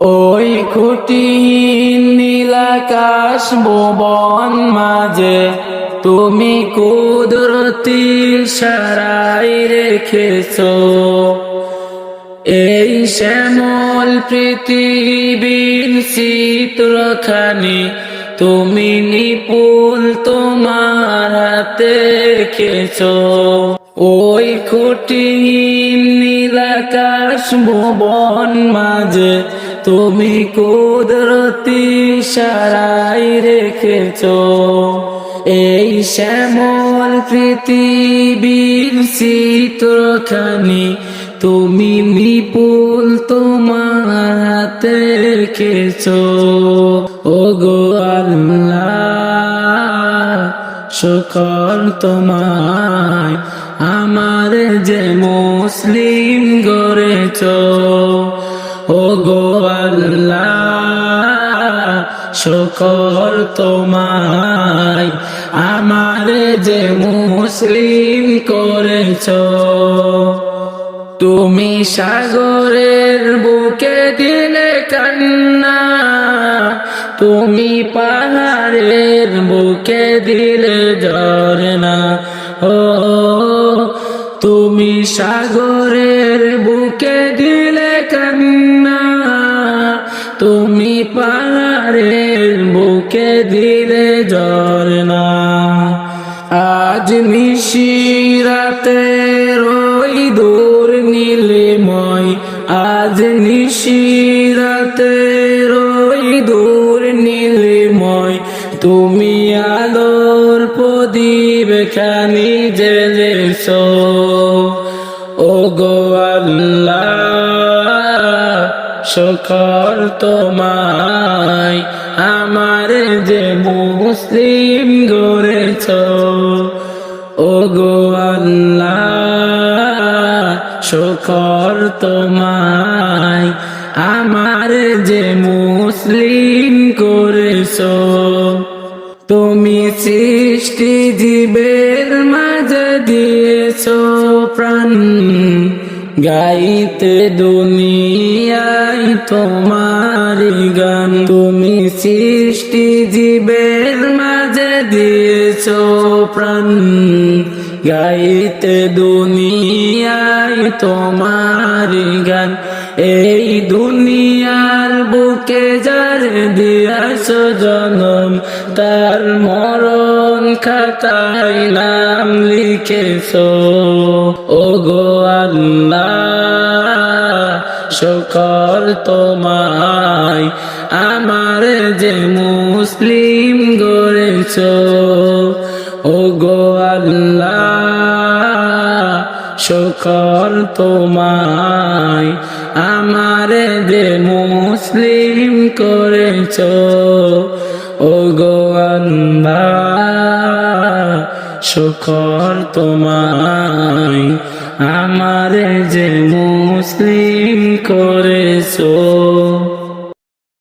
ওই খুঁটিহীন নীলাকাশ ভুবন মাঝে তুমি কুদরতি ইশারায় রেখেছো এই শ্যামল পৃথিবীর চিত্রখানি তুমি নিপুণ তোমার হাতে এঁকেছো। ওই খুঁটিহীন নীলাকাশ ভুবন মাঝে তুমি কুদরতি ইশারায় রেখেছো এই শ্যামল পৃথিবীর চিত্রখানি তুমি নিপুণ তোমার হাতে এঁকেছো। ওগো আল্লাহ শুকর তোমায় আমার যে মুসলিম গড়েছো। ওগো আল্লাহ শুকর তোমায় আমার যে মুসলিম করেছো। তুমি সাগরের বুকে দিলে কান্না তুমি পাহাড়ের বুকে দিলে ঝরনা ও তুমি সাগরের বুকে দিলে কান্না তুমি পাহাড়ের বুকে দিলে ঝরনা। আজ নিশিরাতের ওই দূর নীলিময় আজ নিশিরাতের ওই দূর নীলিময় তুমি আলোর প্রদীপ খানি জ্বেলেছো। ওগো আল্লাহ শুকর তোমায় আমার যে মুসলিম গড়েছো। ওগো আল্লাহ শুকর তোমায় আমার যে মুসলিম করেছো। তুমি সৃষ্টি জীবের মাঝে দিয়েছো প্রাণ গাইতে দুনিয়ায় তোমার গান। তুমি সৃষ্টি জীবের মাঝে দিয়েছো প্রাণ গাইতে দুনিয়ায় তোমার গান। এই দুনিয়ার বুকে যার দিয়াছো জনম তার মরণ খাতায় নাম লিখেছো। ওগো আল্লাহ শুকর তোমায় আমার যে মুসলিম গড়েছো। ওগো আল্লাহ শুকর তোমায় আমার যে মুসলিম করেছো। ওগো আল্লাহ শুকর তোমায় আমার যে মুসলিম করেছো।